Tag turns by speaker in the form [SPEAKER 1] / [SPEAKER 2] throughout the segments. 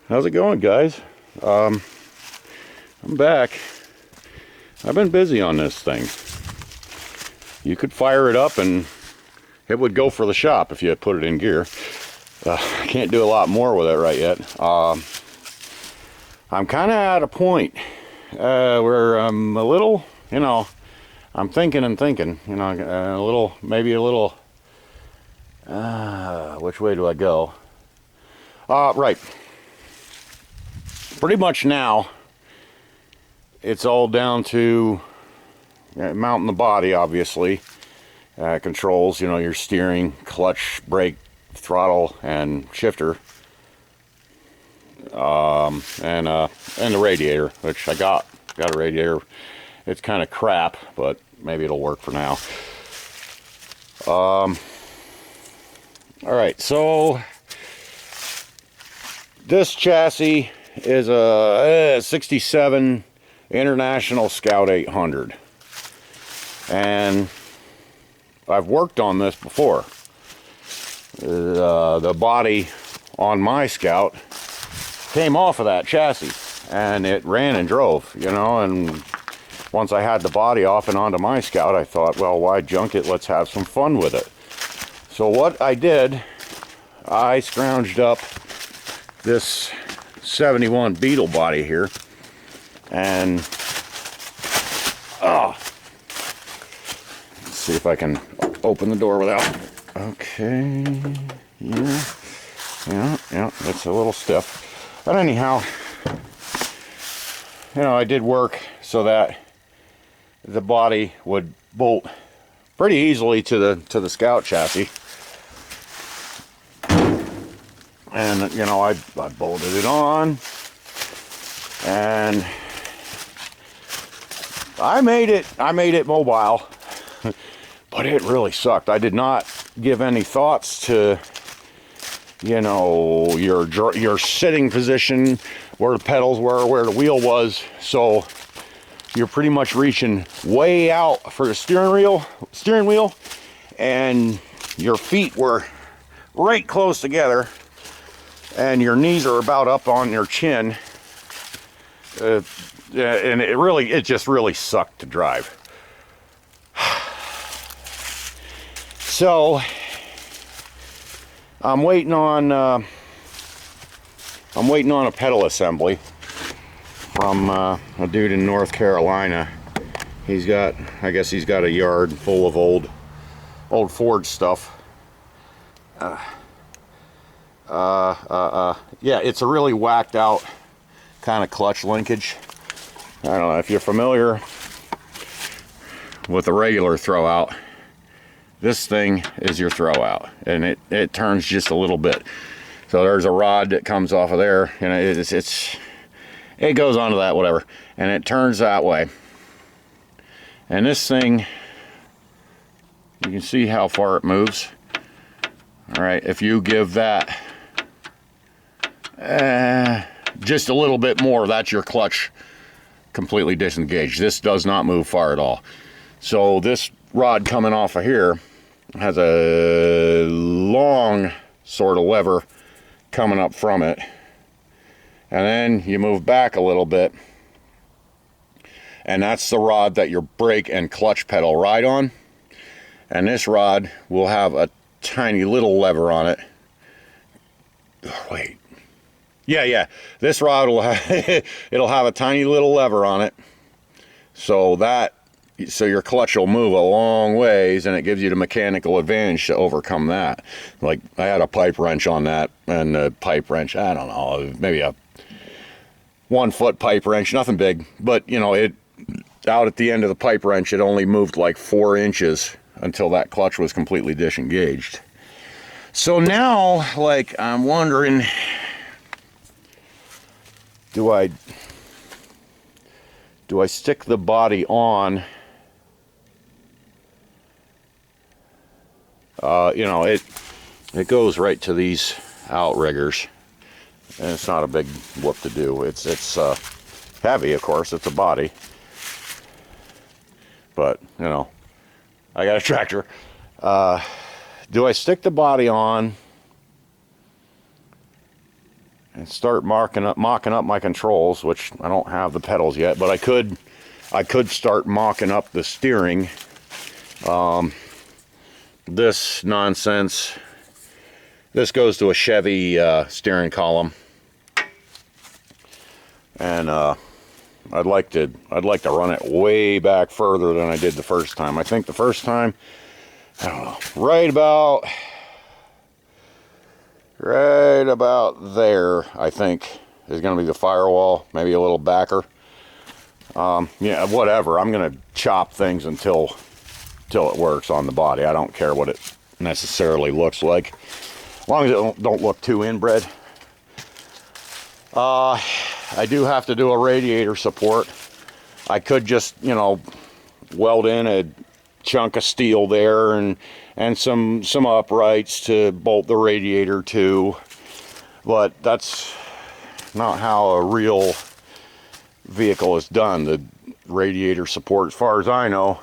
[SPEAKER 1] How's it going, guys? I'm back. I've been busy on this thing. You could fire it up and it would go for the shop if you put it in gear. I can't do a lot more with it right yet. I'm kind of at a point where I'm a little, I'm thinking and thinking, a little, maybe a little, which way do I go? Right. Pretty much now, it's all down to mounting the body, obviously. Controls, your steering, clutch, brake, throttle, and shifter. And the radiator, which I got a radiator. It's kind of crap, but maybe it'll work for now. All right, so this chassis is a 67 International Scout 800, and I've worked on this before. The body on my Scout came off of that chassis, and it ran and drove, and once I had the body off and onto my Scout, I thought, well, why junk it? Let's have some fun with it. So what I did, I scrounged up this 71 Beetle body here, and let's see if I can open the door without. Okay, yeah, it's a little stiff, but anyhow, I did work so that the body would bolt pretty easily to the Scout chassis. And I bolted it on, and I made it mobile, but it really sucked. I did not give any thoughts to your sitting position, where the pedals were, where the wheel was. So you're pretty much reaching way out for the steering wheel, and your feet were right close together, and your knees are about up on your chin, and it just really sucked to drive. So I'm waiting on a pedal assembly from a dude in North Carolina. I guess he's got a yard full of old Ford stuff. Yeah, it's a really whacked out kind of clutch linkage. I don't know if you're familiar with a regular throw out. This thing is your throw out, and it turns just a little bit. So there's a rod that comes off of there, and it goes onto that, whatever, and it turns that way. And this thing, you can see how far it moves. All right, if you give that just a little bit more, that's your clutch completely disengaged. This does not move far at all. So this rod coming off of here has a long sort of lever coming up from it, and then you move back a little bit, and that's the rod that your brake and clutch pedal ride on. And this rod will have a tiny little lever on it. Wait. Yeah. This rod will have it'll have a tiny little lever on it, so your clutch will move a long ways, and it gives you the mechanical advantage to overcome that. Like, I had a pipe wrench on that, and the pipe wrench, I don't know, maybe a 1 foot pipe wrench, nothing big, but it out at the end of the pipe wrench, it only moved like 4 inches until that clutch was completely disengaged. So now, I'm wondering, do I stick the body on? It goes right to these outriggers, and it's not a big whoop to do. It's heavy, of course. It's a body, but I got a tractor. Do I stick the body on and start mocking up my controls, which I don't have the pedals yet, but I could start mocking up the steering. This nonsense, this goes to a Chevy steering column, and I'd like to run it way back further than I did the first time. I think the first time, I don't know, right about there, I think, is going to be the firewall, maybe a little backer. Yeah, whatever. I'm going to chop things until it works on the body. I don't care what it necessarily looks like, as long as it don't look too inbred. I do have to do a radiator support. I could just, you know, weld in a chunk of steel there and some uprights to bolt the radiator to, but that's not how a real vehicle is done. The radiator support, as far as I know,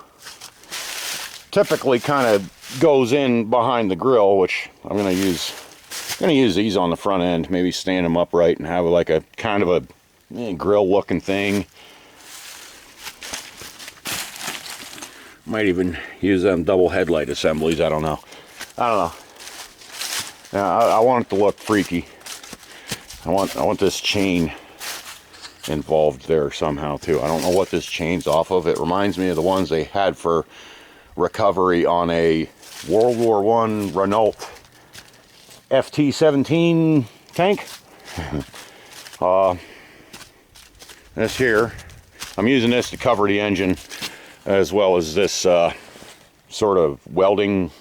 [SPEAKER 1] typically kind of goes in behind the grill, which I'm going to use these on the front end, maybe stand them upright and have like a kind of a grill looking thing. Might even use them double headlight assemblies. I don't know. Yeah, I want it to look freaky. I want this chain involved there somehow too. I don't know what this chain's off of. It reminds me of the ones they had for recovery on a World War I Renault FT-17 tank. This here, I'm using this to cover the engine, as well as this sort of welding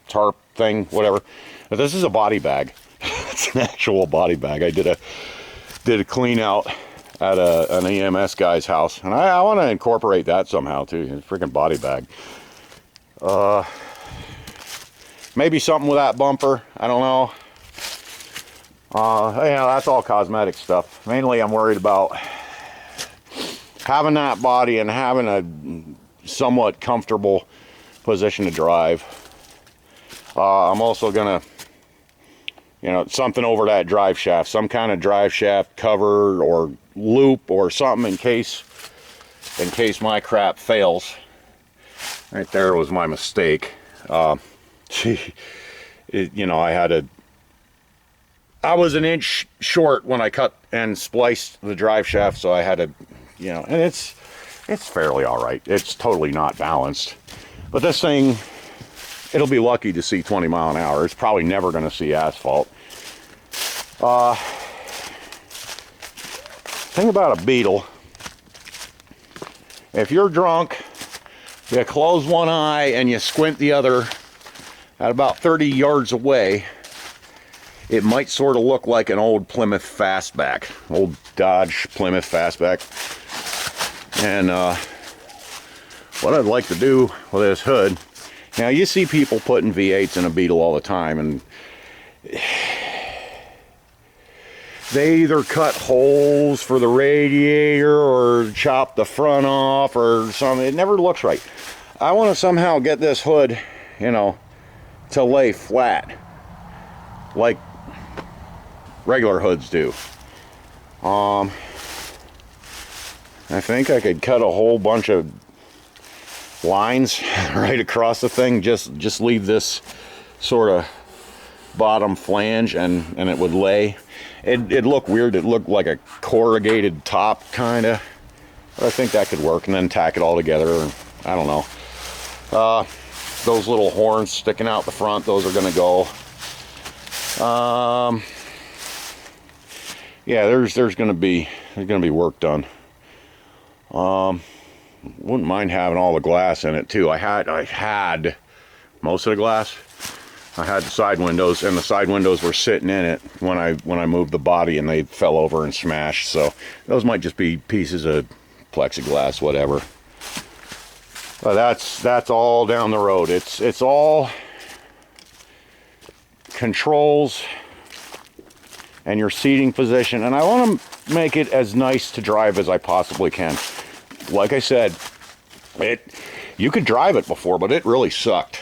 [SPEAKER 1] tarp thing, whatever. But this is a body bag. It's an actual body bag. I did a clean out at an EMS guy's house, and I want to incorporate that somehow too. It's a freaking body bag. Maybe something with that bumper. I don't know. Yeah, that's all cosmetic stuff. Mainly, I'm worried about having that body and having a somewhat comfortable position to drive. I'm also gonna, you know, something over that drive shaft, some kind of drive shaft cover or loop or something in case my crap fails. Right there was my mistake. You know, I was an inch short when I cut and spliced the drive shaft, so I had to, you know, and it's fairly all right. It's totally not balanced, but this thing, it'll be lucky to see 20 mile an hour. It's probably never going to see asphalt. Thing about a Beetle, if you're drunk, you close one eye and you squint the other at about 30 yards away, it might sort of look like an old Plymouth Fastback, old Dodge Plymouth Fastback. And what I'd like to do with this hood, now you see people putting V8s in a Beetle all the time, and they either cut holes for the radiator or chop the front off or something. It never looks right. I want to somehow get this hood, you know, to lay flat like regular hoods do. I think I could cut a whole bunch of lines right across the thing, just leave this sort of bottom flange and it would lay. It'd look weird. It looked like a corrugated top kind of, but I think that could work, and then tack it all together. And I don't know, those little horns sticking out the front, those are going to go. Yeah, there's going to be work done. Wouldn't mind having all the glass in it too. I had most of the glass. I had the side windows, and the side windows were sitting in it when I moved the body, and they fell over and smashed. So those might just be pieces of plexiglass, whatever. But that's all down the road. It's all controls and your seating position, and I want to make it as nice to drive as I possibly can. Like I said, you could drive it before, but it really sucked.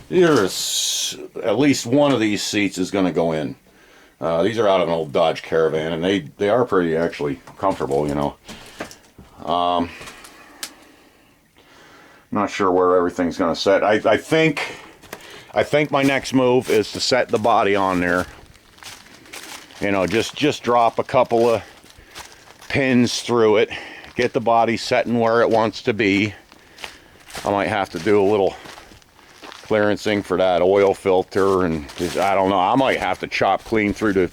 [SPEAKER 1] There's at least one of these seats is going to go in. These are out of an old Dodge Caravan, and they are pretty actually comfortable, you know. Not sure where everything's going to set. I think my next move is to set the body on there. You know, just drop a couple of pins through it, get the body setting where it wants to be. I might have to do a little clearancing for that oil filter, and just, I don't know, I might have to chop clean through the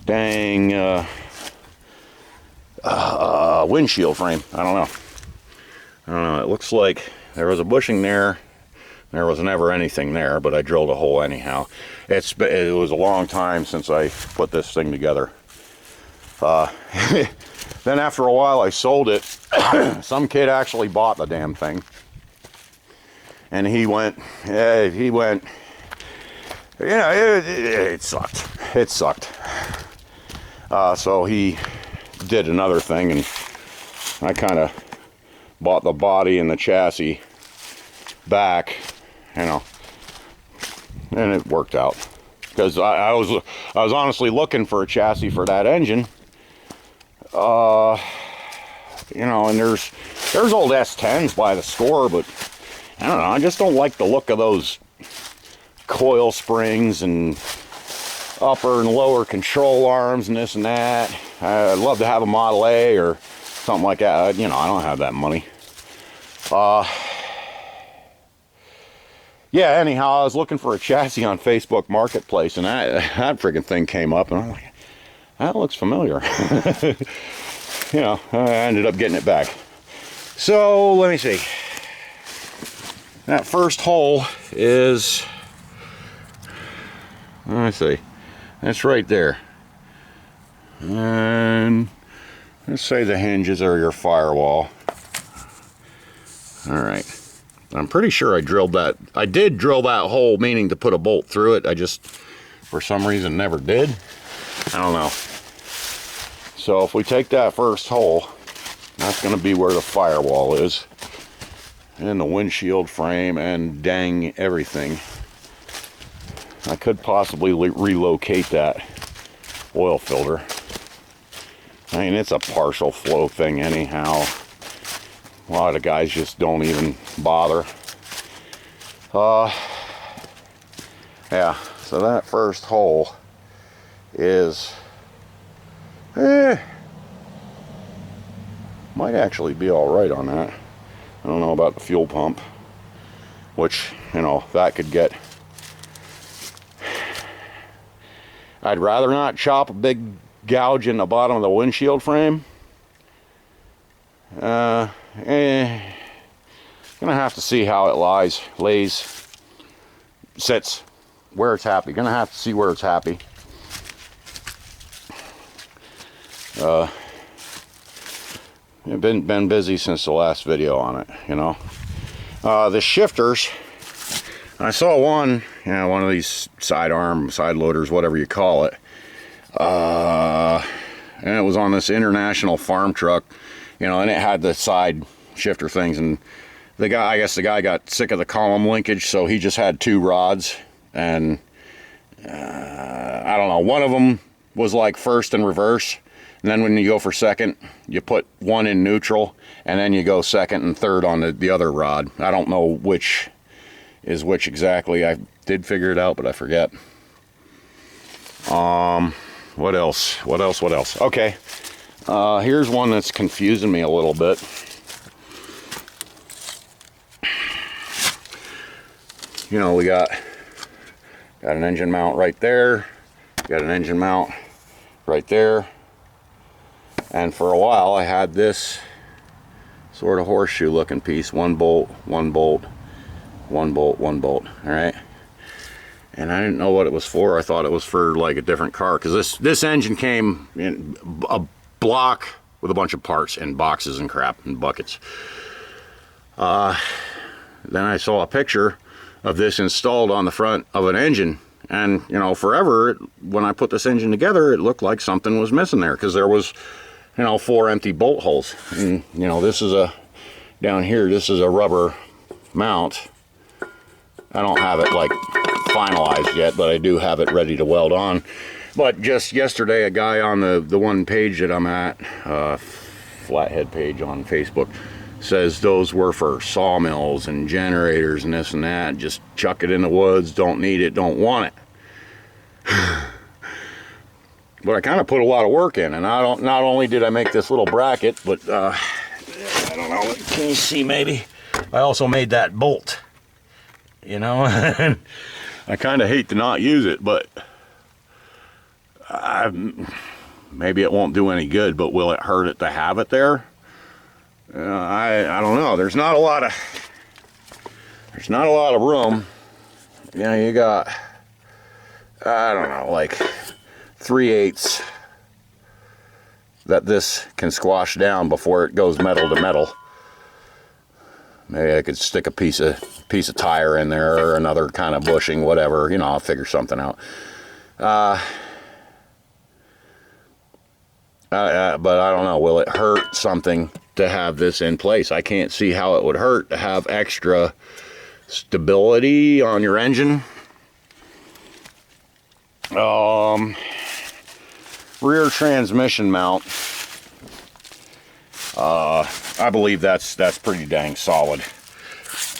[SPEAKER 1] dang windshield frame. I don't know. It looks like there was a bushing there. There was never anything there, but I drilled a hole anyhow. It was a long time since I put this thing together. Then after a while I sold it. Some kid actually bought the damn thing. And he went, you know, it sucked. It sucked. So he did another thing, and I kind of bought the body and the chassis back, you know, and it worked out. Because I was honestly looking for a chassis for that engine. You know, and there's old S10s by the store, but I don't know, I just don't like the look of those coil springs and upper and lower control arms and this and that. I'd love to have a Model A or something like that. You know, I don't have that money. Yeah, anyhow, I was looking for a chassis on Facebook Marketplace, and that freaking thing came up, and I'm like, that looks familiar. You know, I ended up getting it back. So, let me see. That first hole is, let me see, that's right there. And let's say the hinges are your firewall. All right. I'm pretty sure I drilled that. I did drill that hole, meaning to put a bolt through it. I just, for some reason, never did. I don't know. So if we take that first hole, that's going to be where the firewall is. And the windshield frame and dang everything. I could possibly relocate that oil filter. I mean, it's a partial flow thing anyhow. A lot of guys just don't even bother. Yeah, so that first hole is, might actually be all right on that. I don't know about the fuel pump, which, you know, that could get, I'd rather not chop a big gouge in the bottom of the windshield frame. Gonna have to see how it lays, sits, where it's happy. Gonna have to see where it's happy. I've been busy since the last video on it, you know. The shifters, I saw one, you know, one of these side loaders, whatever you call it. And it was on this international farm truck, you know, and it had the side shifter things, and the guy, I guess the guy got sick of the column linkage, so he just had two rods, and I don't know, one of them was like first and reverse, and then when you go for second, you put one in neutral, and then you go second and third on the other rod. I don't know which is which exactly. I did figure it out, but I forget. What else? Okay. Here's one that's confusing me a little bit. You know, we got an engine mount right there, got an engine mount right there, and for a while I had this sort of horseshoe looking piece, one bolt, one bolt, one bolt, one bolt, all right? And I didn't know what it was for. I thought it was for like a different car, because this engine came in a block with a bunch of parts and boxes and crap and buckets. Then I saw a picture of this installed on the front of an engine, and you know, forever when I put this engine together, it looked like something was missing there, because there was, you know, 4 empty bolt holes. And you know, this is down here, this is a rubber mount. I don't have it like finalized yet, but I do have it ready to weld on. But just yesterday, a guy on the one page that I'm at, Flathead page on Facebook, says those were for sawmills and generators and this and that. Just chuck it in the woods, don't need it, don't want it. But I kind of put a lot of work in, and not only did I make this little bracket, but I don't know, can you see maybe? I also made that bolt, you know. I kind of hate to not use it, but maybe it won't do any good, but will it hurt it to have it there? I don't know. There's not a lot of room. You know, you got, I don't know, like 3/8 that this can squash down before it goes metal to metal. Maybe I could stick a piece of tire in there, or another kind of bushing, whatever. You know, I'll figure something out. But I don't know. Will it hurt something to have this in place? I can't see how it would hurt to have extra stability on your engine. Rear transmission mount. I believe that's pretty dang solid.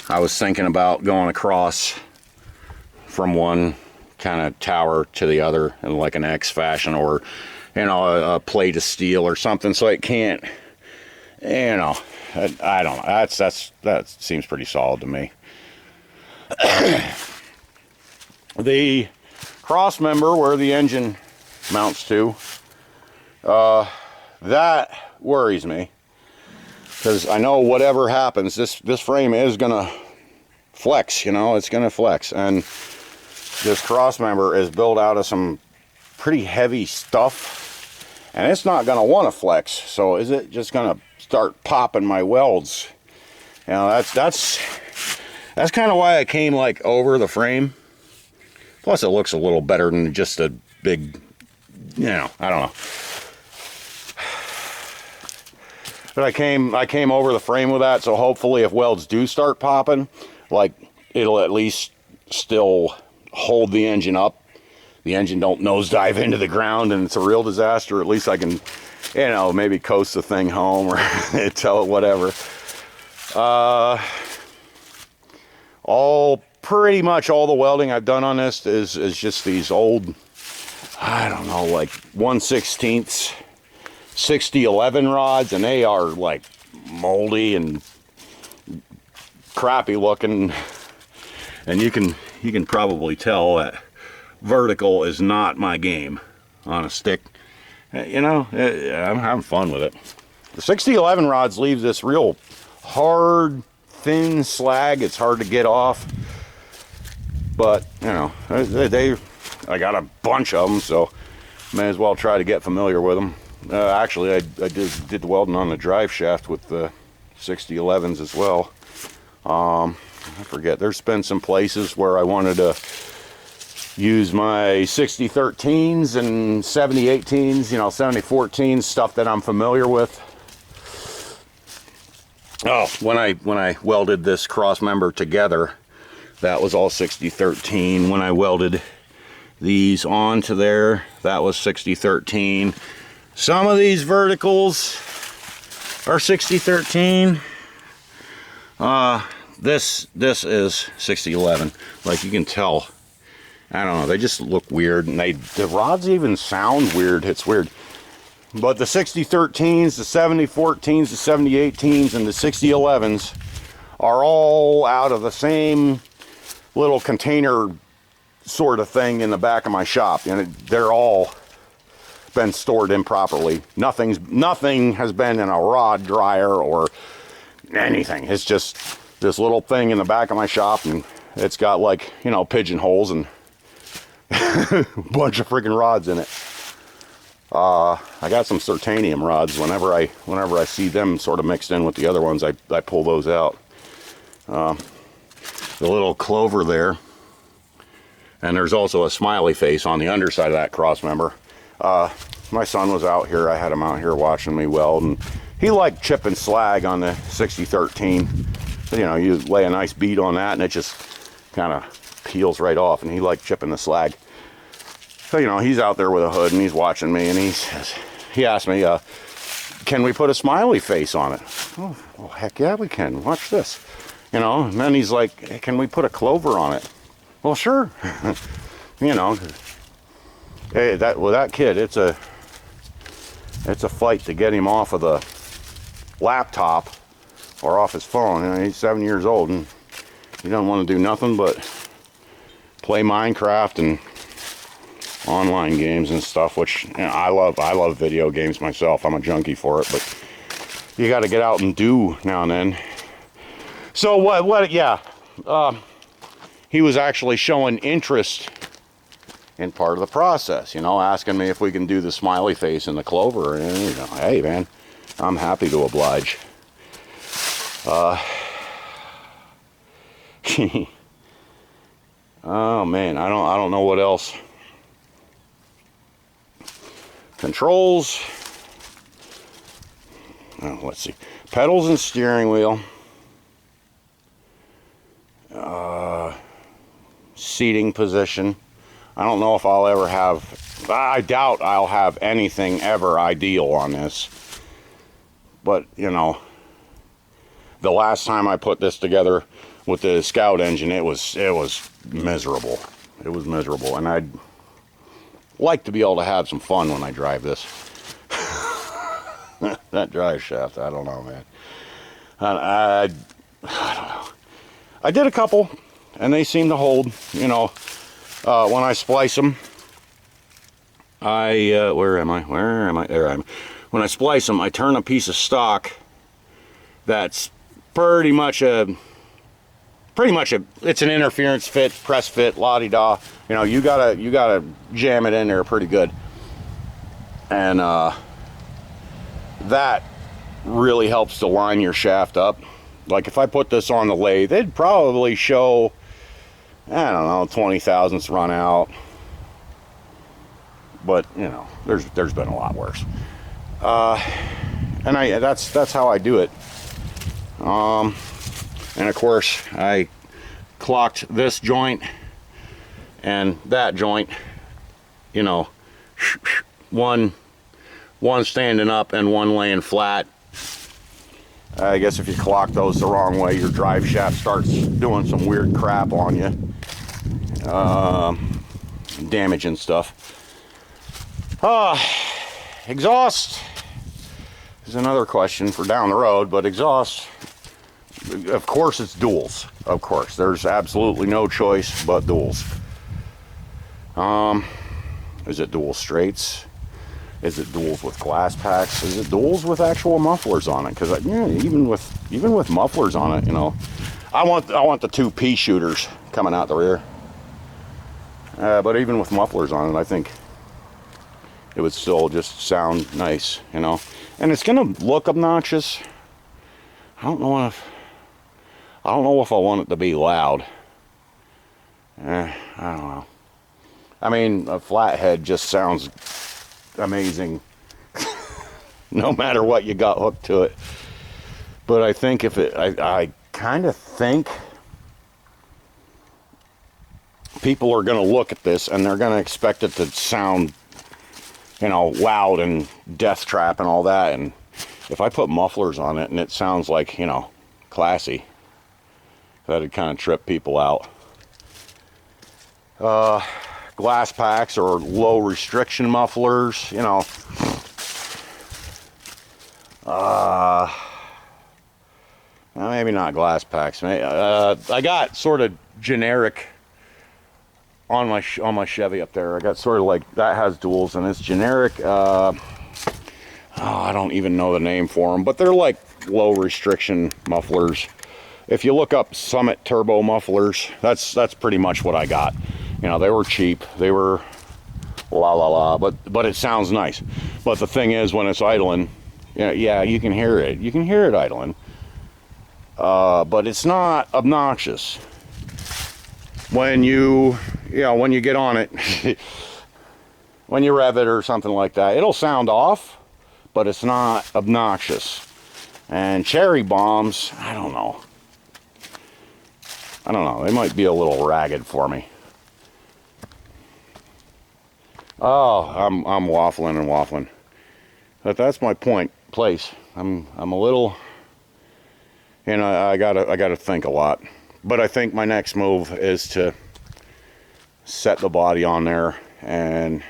[SPEAKER 1] I was thinking about going across from one kind of tower to the other in like an X fashion, or you know, a plate of steel or something, so it can't, you know, I don't know. That seems pretty solid to me. The cross member where the engine mounts to, that worries me, because I know whatever happens, this frame is gonna flex, you know, it's gonna flex, and this cross member is built out of some pretty heavy stuff, and it's not gonna want to flex. So is it just gonna start popping my welds? You know, that's kind of why I came like over the frame. Plus it looks a little better than just a big, you know, I don't know. But I came over the frame with that, so hopefully if welds do start popping, like, it'll at least still hold the engine up. The engine don't nosedive into the ground and it's a real disaster. At least I can, you know, maybe coast the thing home, or tell it whatever. Pretty much all the welding I've done on this is just these old, I don't know, like 1/16 6011 rods, and they are like moldy and crappy looking, and you can probably tell that vertical is not my game on a stick. You know, I'm having fun with it. The 6011 rods leave this real hard, thin slag. It's hard to get off, but you know, I got a bunch of them, so may as well try to get familiar with them. Actually, I did the welding on the Driveshaft with the 6011s as well. I forget, there's been some places where I wanted to use my 6013s and 7018s, you know, 7014s, stuff that I'm familiar with. Oh, when I welded this cross member together, that was all 6013. When I welded these onto there, that was 6013. Some of these verticals are 6013. This is 6011. Like, you can tell, I don't know, they just look weird, and the rods even sound weird. It's weird. But the 6013s, the 7014s, the 7018s, and the 6011s are all out of the same little container sort of thing in the back of my shop, and they're all been stored improperly. Nothing has been in a rod dryer or anything. It's just this little thing in the back of my shop, and it's got, like, you know, pigeonholes and a bunch of freaking rods in it. I got some Certanium rods. Whenever I see them sort of mixed in with the other ones, I pull those out. The little clover there, and there's also a smiley face on the underside of that cross member. My son was out here. I had him out here watching me weld, and he liked chipping slag on the 6013. You know, you lay a nice bead on that, and it just kind of peels right off, and he liked chipping the slag. So, you know, he's out there with a hood, and he's watching me, and he asked me, can we put a smiley face on it? Oh, well, heck yeah, we can. Watch this. You know, and then he's like, hey, can we put a clover on it? Well, sure. You know, hey, that kid, it's a fight to get him off of the laptop or off his phone. You know, he's 7 years old, and he doesn't want to do nothing but play Minecraft and online games and stuff, which, you know, I love video games myself. I'm a junkie for it, but you got to get out and do now and then. So yeah, he was actually showing interest in part of the process, you know, asking me if we can do the smiley face and the clover, and, you know, hey man, I'm happy to oblige. Oh man, I don't know what else. Controls. Oh, let's see. Pedals and steering wheel. Seating position. I don't know if I'll ever have. I doubt I'll have anything ever ideal on this. But, you know, the last time I put this together with the Scout engine, it was miserable. It was miserable, and I'd like to be able to have some fun when I drive this. That drive shaft, I don't know, man. I don't know. I did a couple, and they seem to hold. You know, when I splice them, where am I? There I am. When I splice them, I turn a piece of stock that's pretty much it's an interference fit, press fit, la-di-da. You know, you gotta jam it in there pretty good. And that really helps to line your shaft up. Like if I put this on the lathe, it'd probably show, I don't know, 20 thousandths run out. But, you know, there's been a lot worse. And that's how I do it. And of course, I clocked this joint and that joint, you know, one standing up and one laying flat. I guess if you clock those the wrong way, your drive shaft starts doing some weird crap on you, damaging stuff. Exhaust is another question for down the road, but exhaust, of course, it's duals. Of course, there's absolutely no choice but duals. Is it dual straights? Is it duals with glass packs? Is it duals with actual mufflers on it? Because yeah, even with mufflers on it, you know, I want the two pea shooters coming out the rear. But even with mufflers on it, I think it would still just sound nice, you know. And it's gonna look obnoxious. I don't know if I want it to be loud. I don't know. I mean, a flathead just sounds amazing no matter what you got hooked to it. But I think if it, I kind of think people are going to look at this and they're going to expect it to sound, you know, loud and death trap and all that. And if I put mufflers on it and it sounds like, you know, classy, that'd kind of trip people out. Glass packs or low restriction mufflers, you know. Maybe not glass packs. I got sort of generic on my Chevy up there. I got sort of like that has duals and it's generic. I don't even know the name for them, but they're like low restriction mufflers. If you look up Summit turbo mufflers, that's pretty much what I got. You know, they were cheap. They were la la la, but it sounds nice. But the thing is, when it's idling, yeah, you can hear it. You can hear it idling. But it's not obnoxious. When you get on it, when you rev it or something like that, it'll sound off, but it's not obnoxious. And cherry bombs, I don't know. I don't know, they might be a little ragged for me. Oh, I'm waffling and waffling. But that's my place. I'm a little, you know, I gotta think a lot. But I think my next move is to set the body on there and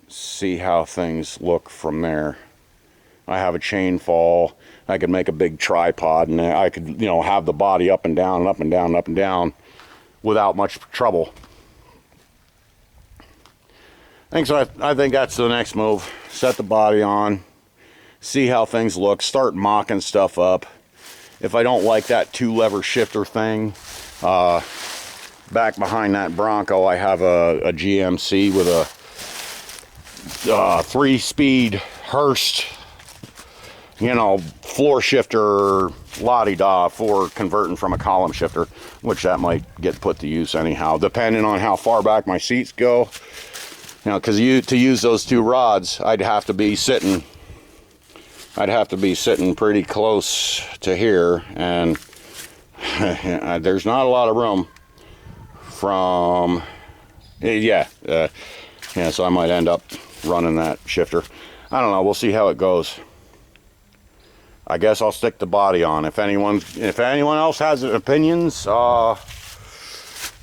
[SPEAKER 1] see how things look from there. I have a chain fall. I could make a big tripod, and I could, you know, have the body up and down, up and down, up and down without much trouble. I think that's the next move. Set the body on, see how things look, start mocking stuff up. If I don't like that 2-lever shifter thing, back behind that Bronco, I have a GMC with a 3-speed Hurst, you know, floor shifter, la-di-da, for converting from a column shifter, which that might get put to use anyhow, depending on how far back my seats go. You know, because to use those 2 rods, I'd have to be sitting pretty close to here, and there's not a lot of room from, so I might end up running that shifter. I don't know, we'll see how it goes. I guess I'll stick the body on. If anyone else has opinions, you know,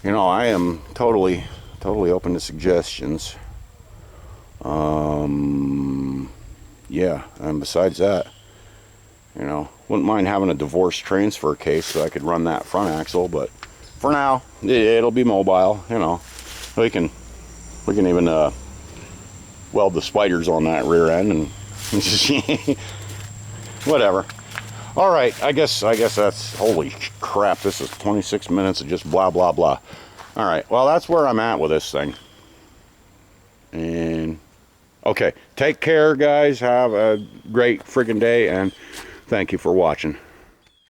[SPEAKER 1] I am totally open to suggestions. Yeah, and besides that, you know, wouldn't mind having a divorce transfer case so I could run that front axle, but for now, it'll be mobile, you know. We can even weld the spiders on that rear end and whatever. All right, I guess that's, holy crap, this is 26 minutes of just blah blah blah. All right, well, that's where I'm at with this thing. And okay, take care, guys. Have a great friggin' day, and thank you for watching.